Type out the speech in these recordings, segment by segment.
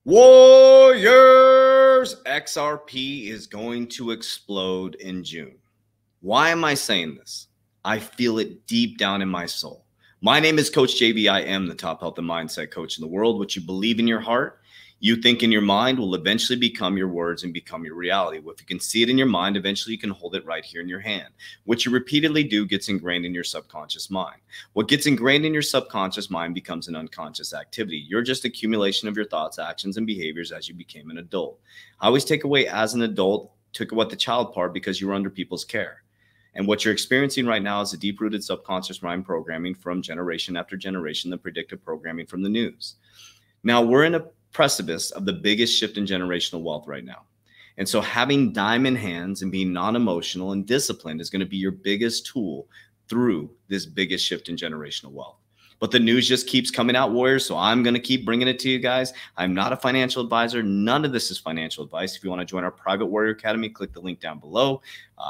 Warriors! XRP is going to explode in June. Why am I saying this? I feel it deep down in my soul. My name is Coach JV. I am the top health and mindset coach in the world. What you believe in your heart, you think in your mind will eventually become your words and become your reality. If you can see it in your mind, eventually you can hold it right here in your hand. What you repeatedly do gets ingrained in your subconscious mind. What gets ingrained in your subconscious mind becomes an unconscious activity. You're just accumulation of your thoughts, actions, and behaviors as you became an adult. I always take away as an adult, took away the child part because you were under people's care. And what you're experiencing right now is a deep-rooted subconscious mind programming from generation after generation, the predictive programming from the news. Now, we're in a precipice of the biggest shift in generational wealth right now. And so having diamond hands and being non-emotional and disciplined is going to be your biggest tool through this biggest shift in generational wealth. But the news just keeps coming out, Warriors, so I'm going to keep bringing it to you guys. I'm not a financial advisor. None of this is financial advice. If you want to join our private Warrior Academy, click the link down below.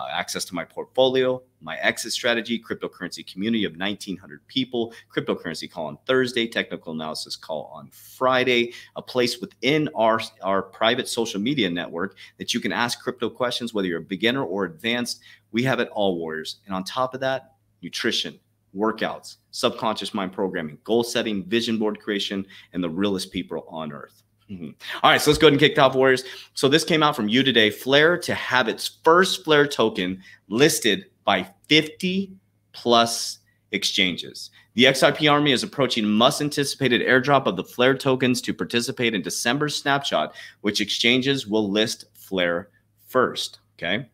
Access to my portfolio, my exit strategy, cryptocurrency community of 1,900 people, cryptocurrency call on Thursday, technical analysis call on Friday, a place within our private social media network that you can ask crypto questions, whether you're a beginner or advanced. We have it all, Warriors. And on top of that, nutrition, workouts, subconscious mind programming, goal setting, vision board creation, and the realest people on earth. All right, so let's go ahead and kick it off, Warriors. So this came out from You Today. Flare to have its first Flare token listed by 50 plus exchanges. The Xrparmy is approaching much-anticipated airdrop of the Flare tokens to participate in December's snapshot, which exchanges will list Flare first, okay?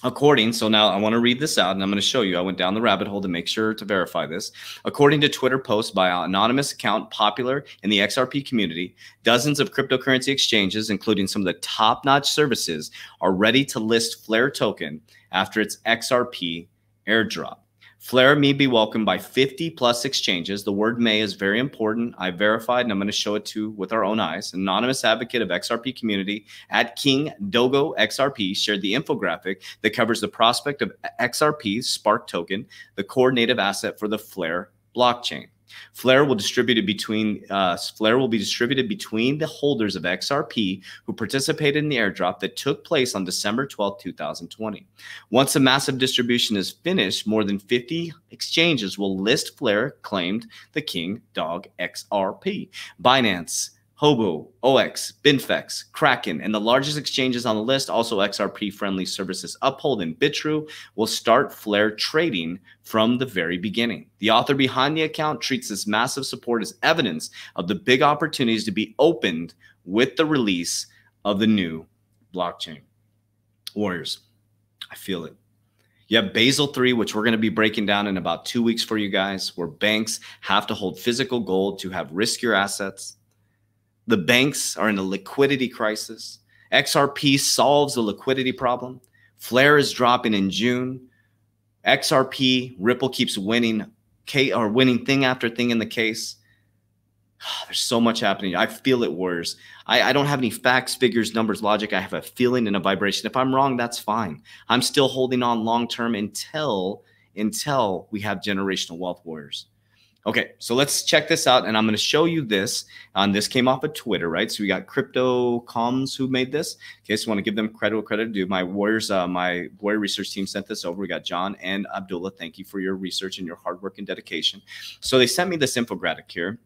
So now I want to read this out and I'm going to show you. I went down the rabbit hole to make sure to verify this. According to Twitter posts by an anonymous account popular in the XRP community, dozens of cryptocurrency exchanges, including some of the top-notch services, are ready to list Flare token after its XRP airdrop. Flare may be welcomed by 50 plus exchanges. The word may is very important. I verified and I'm going to show it to with our own eyes. Anonymous advocate of XRP community at King Dogo XRP shared the infographic that covers the prospect of XRP's Spark token, the core native asset for the Flare blockchain. Flare will be distributed between the holders of XRP who participated in the airdrop that took place on December 12, 2020. Once the massive distribution is finished, more than 50 exchanges will list Flare, claimed the King Dog XRP. Binance, Hobo, OX, Binfex, Kraken, and the largest exchanges on the list, also XRP-friendly services Uphold and Bitrue, will start Flare trading from the very beginning. The author behind the account treats this massive support as evidence of the big opportunities to be opened with the release of the new blockchain. Warriors, I feel it. You have Basel III, which we're going to be breaking down in about 2 weeks for you guys, where banks have to hold physical gold to have riskier assets. The banks are in a liquidity crisis. XRP solves the liquidity problem. Flare is dropping in June. XRP, Ripple keeps winning thing after thing in the case. There's so much happening. I feel it, Warriors. I don't have any facts, figures, numbers, logic. I have a feeling and a vibration. If I'm wrong, that's fine. I'm still holding on long-term until we have generational wealth, Warriors. Okay, so let's check this out, and I'm going to show you this. This came off of Twitter, right? So we got Crypto Comms who made this. Okay, so I want to give them credit due. My Warriors, my Warrior research team sent this over. We got John and Abdullah. Thank you for your research and your hard work and dedication. So they sent me this infographic here,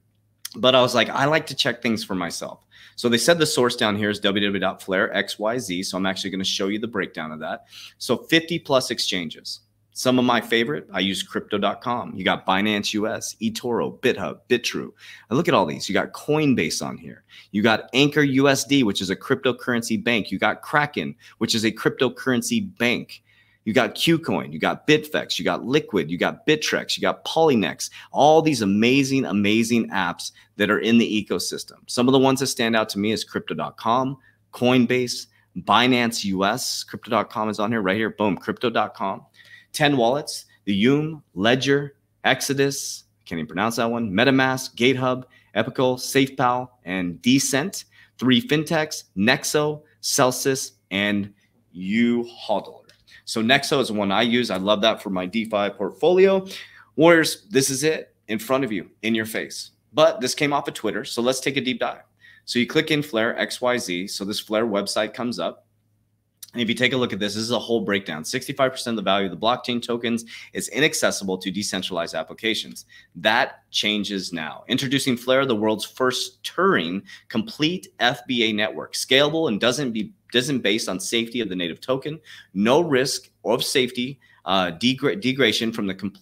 but I was like, I like to check things for myself. So they said the source down here is www.flarexyz. So I'm actually going to show you the breakdown of that. So 50 plus exchanges. Some of my favorite, I use crypto.com. You got Binance US, eToro, BitHub, Bitrue. And look at all these. You got Coinbase on here. You got Anchor USD, which is a cryptocurrency bank. You got Kraken, which is a cryptocurrency bank. You got Qcoin, you got Bitfex, you got Liquid, you got Bittrex, you got Polynex, all these amazing, amazing apps that are in the ecosystem. Some of the ones that stand out to me is crypto.com, Coinbase, Binance US, crypto.com is on here, right here, boom, crypto.com. 10 wallets, the Yume, Ledger, Exodus, can't even pronounce that one, MetaMask, GateHub, Epical, SafePal, and Decent. 3 fintechs, Nexo, Celsius, and uHodler. So Nexo is the one I use. I love that for my DeFi portfolio. Warriors, this is it in front of you, in your face. But this came off of Twitter, so let's take a deep dive. So you click in Flare XYZ. So this Flare website comes up. And if you take a look at this is a whole breakdown. 65% of the value of the blockchain tokens is inaccessible to decentralized applications. That changes now. Introducing Flare, the world's first Turing complete FBA network, scalable and doesn't based on safety of the native token, no risk of safety degradation from the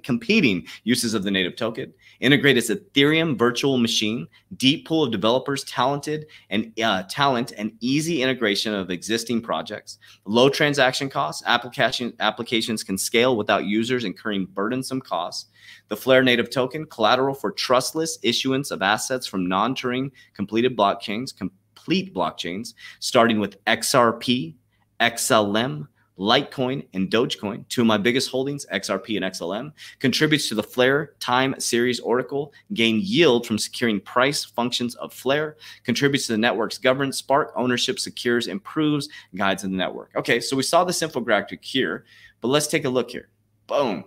competing uses of the native token. Integrated Ethereum virtual machine, deep pool of developers, talent and easy integration of existing projects. Low transaction costs. Applications can scale without users incurring burdensome costs. The Flare native token, collateral for trustless issuance of assets from non-Turing complete blockchains, starting with XRP, XLM, Litecoin, and Dogecoin, two of my biggest holdings, XRP and XLM, contributes to the Flare time series oracle, gain yield from securing price functions of Flare, contributes to the network's governance, Spark ownership, secures, improves, guides in the network. Okay, so we saw this infographic here, but let's take a look here. Boom.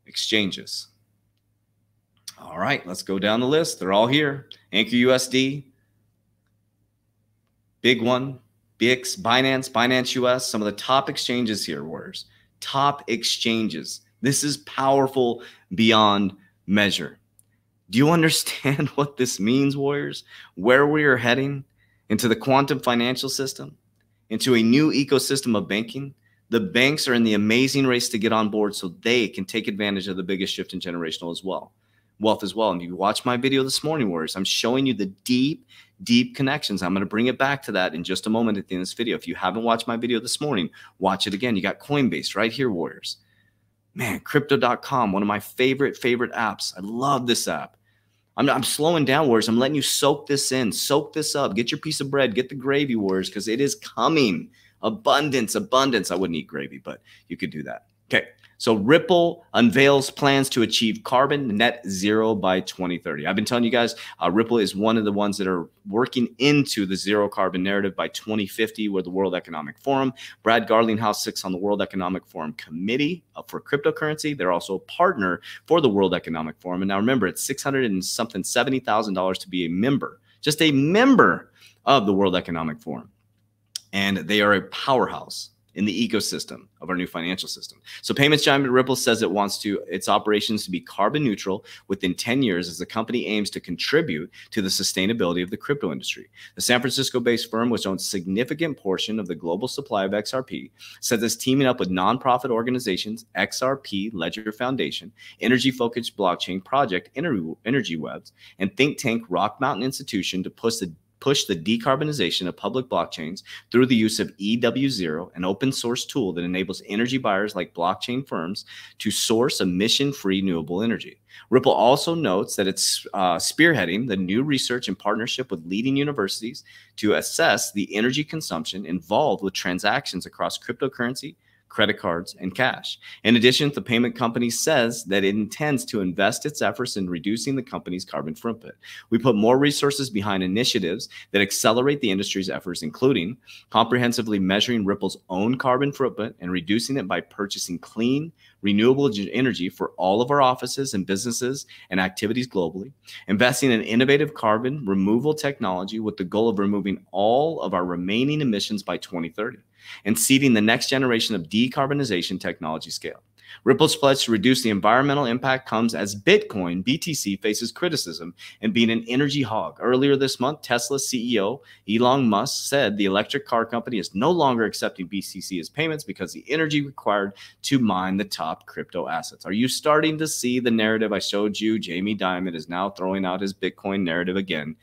Exchanges. All right, let's go down the list. They're all here. Anchor USD, big one. BX, Binance US, some of the top exchanges here, Warriors. Top exchanges. This is powerful beyond measure. Do you understand what this means, Warriors? Where we are heading? Into the quantum financial system? Into a new ecosystem of banking? The banks are in the amazing race to get on board so they can take advantage of the biggest shift in generational wealth as well. And you watch my video this morning, Warriors, I'm showing you the deep connections. I'm going to bring it back to that in just a moment at the end of this video. If you haven't watched my video this morning, watch it again. You got Coinbase right here, Warriors. Man, crypto.com, one of my favorite apps. I love this app. I'm slowing down, Warriors. I'm letting you soak this in, soak this up, get your piece of bread, get the gravy, Warriors, because it is coming. Abundance. I wouldn't eat gravy, but you could do that. Okay. So Ripple unveils plans to achieve carbon net zero by 2030. I've been telling you guys, Ripple is one of the ones that are working into the zero carbon narrative by 2050 with the World Economic Forum. Brad Garlinghouse sits on the World Economic Forum Committee for cryptocurrency. They're also a partner for the World Economic Forum. And now remember, it's $670,000 to be a member, just a member of the World Economic Forum. And they are a powerhouse in the ecosystem of our new financial system. So payments giant Ripple says it wants its operations to be carbon neutral within 10 years as the company aims to contribute to the sustainability of the crypto industry. The San Francisco-based firm, which owns a significant portion of the global supply of XRP, says it's teaming up with nonprofit organizations, XRP Ledger Foundation, energy-focused blockchain project Energy Webs, and think tank Rock Mountain Institution to push the decarbonization of public blockchains through the use of EW0, an open source tool that enables energy buyers like blockchain firms to source emission-free renewable energy. Ripple also notes that it's spearheading the new research in partnership with leading universities to assess the energy consumption involved with transactions across cryptocurrency, credit cards, and cash. In addition, the payment company says that it intends to invest its efforts in reducing the company's carbon footprint. We put more resources behind initiatives that accelerate the industry's efforts, including comprehensively measuring Ripple's own carbon footprint and reducing it by purchasing clean, renewable energy for all of our offices and businesses and activities globally, investing in innovative carbon removal technology with the goal of removing all of our remaining emissions by 2030, and seeding the next generation of decarbonization technology scale. Ripple's pledge to reduce the environmental impact comes as Bitcoin, BTC, faces criticism and being an energy hog. Earlier this month, Tesla CEO Elon Musk said the electric car company is no longer accepting BTC as payments because the energy required to mine the top crypto assets. Are you starting to see the narrative I showed you? Jamie Dimon is now throwing out his Bitcoin narrative again,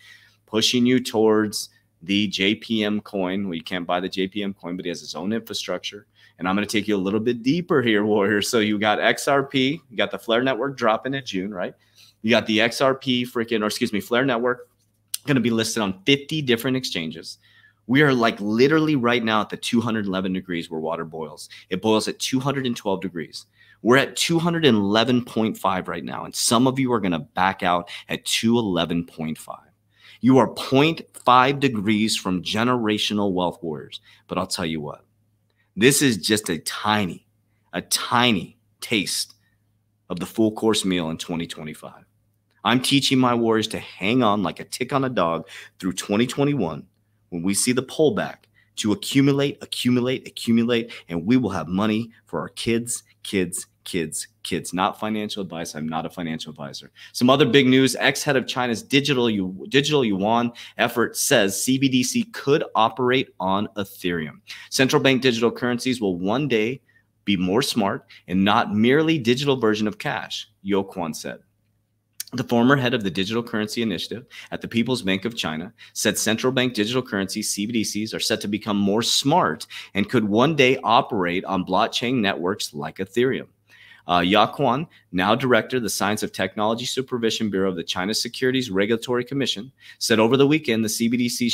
pushing you towards the JPM coin. Well, you can't buy the JPM coin, but he has his own infrastructure. And I'm going to take you a little bit deeper here, Warriors. So you got XRP, you got the Flare network dropping in June, right? You got the Flare network going to be listed on 50 different exchanges. We are like literally right now at the 211 degrees where water boils. It boils at 212 degrees. We're at 211.5 right now. And some of you are going to back out at 211.5. You are 0.5 degrees from generational wealth, Warriors. But I'll tell you what, this is just a tiny taste of the full course meal in 2025. I'm teaching my warriors to hang on like a tick on a dog through 2021 when we see the pullback, to accumulate, and we will have money for our kids. Not financial advice. I'm not a financial advisor. Some other big news. Ex-head of China's digital yuan effort says CBDC could operate on Ethereum. Central bank digital currencies will one day be more smart and not merely digital version of cash, Yo Quan said. The former head of the Digital Currency Initiative at the People's Bank of China said central bank digital currencies, CBDCs, are set to become more smart and could one day operate on blockchain networks like Ethereum. Yaquan, now director of the Science of Technology Supervision Bureau of the China Securities Regulatory Commission, said over the weekend that CBDCs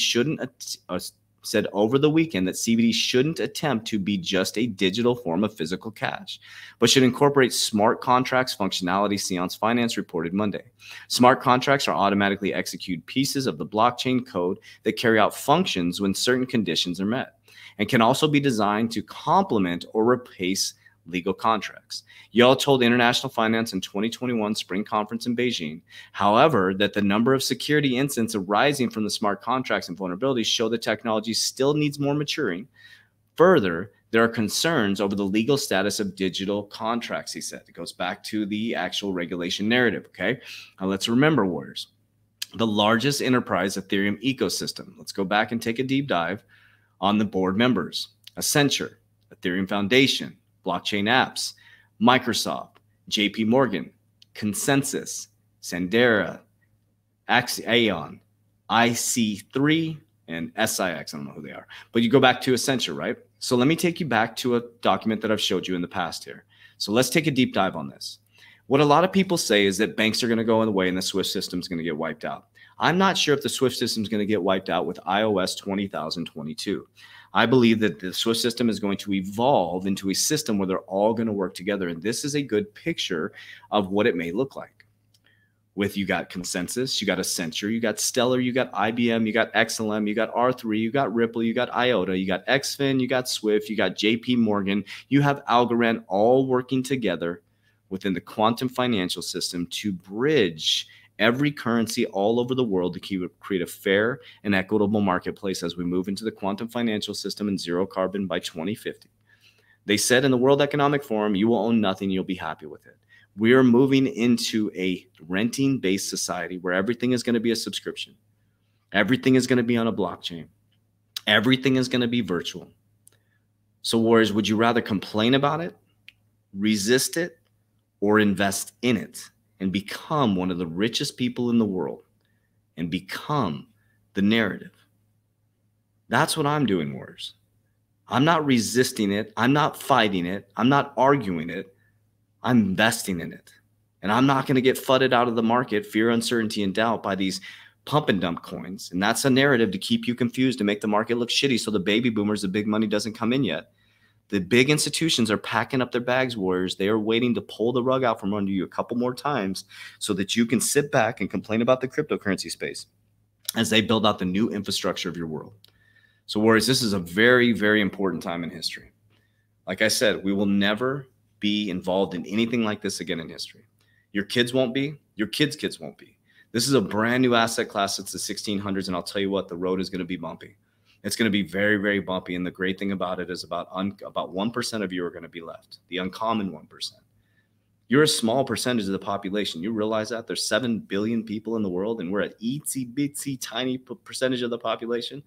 shouldn't attempt to be just a digital form of physical cash, but should incorporate smart contracts functionality, Seance Finance reported Monday. Smart contracts are automatically execute pieces of the blockchain code that carry out functions when certain conditions are met, and can also be designed to complement or replace legal contracts. Yell told International Finance in 2021 spring conference in Beijing, however, that the number of security incidents arising from the smart contracts and vulnerabilities show the technology still needs more maturing. Further, there are concerns over the legal status of digital contracts, he said. It goes back to the actual regulation narrative, okay? Now let's remember, warriors, the largest enterprise Ethereum ecosystem. Let's go back and take a deep dive on the board members. Accenture, Ethereum Foundation, Blockchain Apps, Microsoft, JP Morgan, Consensus, Sandera, Aeon, IC3, and SIX. I don't know who they are, but you go back to Accenture, right? So let me take you back to a document that I've showed you in the past here. So let's take a deep dive on this. What a lot of people say is that banks are going to go away and the SWIFT system is going to get wiped out. I'm not sure if the SWIFT system is going to get wiped out with iOS 2022. I believe that the SWIFT system is going to evolve into a system where they're all going to work together. And this is a good picture of what it may look like. With you got Consensus, you got Accenture, you got Stellar, you got IBM, you got XLM, you got R3, you got Ripple, you got IOTA, you got XFIN, you got Swift, you got JP Morgan, you have Algorand, all working together within the quantum financial system to bridge every currency all over the world to create a fair and equitable marketplace as we move into the quantum financial system and zero carbon by 2050. They said in the World Economic Forum, you will own nothing, you'll be happy with it. We are moving into a renting-based society where everything is going to be a subscription. Everything is going to be on a blockchain. Everything is going to be virtual. So warriors, would you rather complain about it, resist it, or invest in it and become one of the richest people in the world and become the narrative? That's what I'm doing, warriors. I'm not resisting it. I'm not fighting it. I'm not arguing it. I'm investing in it. And I'm not going to get fudded out of the market, fear, uncertainty, and doubt by these pump and dump coins. And that's a narrative to keep you confused, to make the market look shitty so the baby boomers, the big money doesn't come in yet. The big institutions are packing up their bags, warriors. They are waiting to pull the rug out from under you a couple more times so that you can sit back and complain about the cryptocurrency space as they build out the new infrastructure of your world. So warriors, this is a very, very important time in history. Like I said, we will never be involved in anything like this again in history. Your kids won't be. Your kids won't be. This is a brand new asset class since the 1600s, and I'll tell you what, the road is going to be bumpy. It's going to be very, very bumpy, and the great thing about it is about 1% of you are going to be left, the uncommon 1%. You're a small percentage of the population. You realize that? There's 7 billion people in the world, and we're an itsy-bitsy tiny percentage of the population.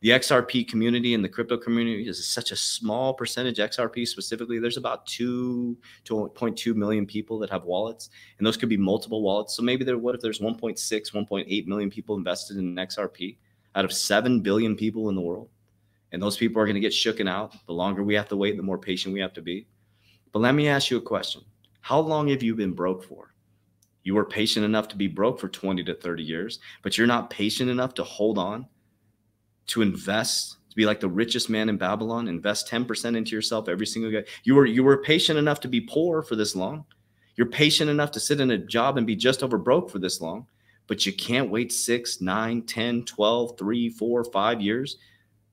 The XRP community and the crypto community is such a small percentage. XRP specifically, there's about 2.2 million people that have wallets, and those could be multiple wallets. So maybe what if there's 1.6, 1.8 million people invested in XRP out of 7 billion people in the world? And those people are going to get shooken out. The longer we have to wait, the more patient we have to be. But let me ask you a question. How long have you been broke for? You were patient enough to be broke for 20 to 30 years, but you're not patient enough to hold on, to invest, to be like the richest man in Babylon, invest 10% into yourself every single day. You were patient enough to be poor for this long. You're patient enough to sit in a job and be just over broke for this long, but you can't wait 6, 9, 10, 12, 3, 4, 5 years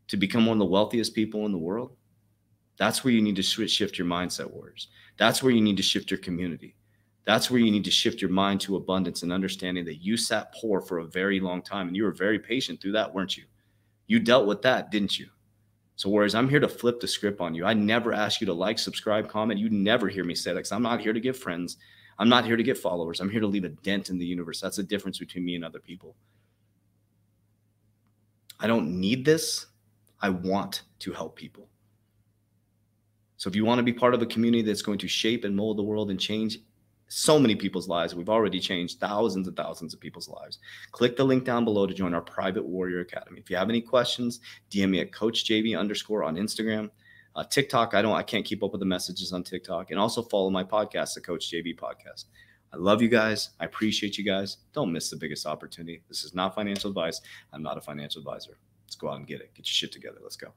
to become one of the wealthiest people in the world. That's where you need to shift your mindset, warriors. That's where you need to shift your community. That's where you need to shift your mind to abundance and understanding that you sat poor for a very long time and you were very patient through that, weren't you? You dealt with that, didn't you? So whereas I'm here to flip the script on you, I never ask you to like, subscribe, comment. You never hear me say that because I'm not here to get friends. I'm not here to get followers. I'm here to leave a dent in the universe. That's the difference between me and other people. I don't need this. I want to help people. So if you want to be part of a community that's going to shape and mold the world and change so many people's lives, we've already changed thousands and thousands of people's lives, click the link down below to join our private Warrior Academy. If you have any questions, DM me at CoachJV_ on Instagram. TikTok, I can't keep up with the messages on TikTok. And also follow my podcast, the Coach JV Podcast. I love you guys. I appreciate you guys. Don't miss the biggest opportunity. This is not financial advice. I'm not a financial advisor. Let's go out and get it. Get your shit together. Let's go.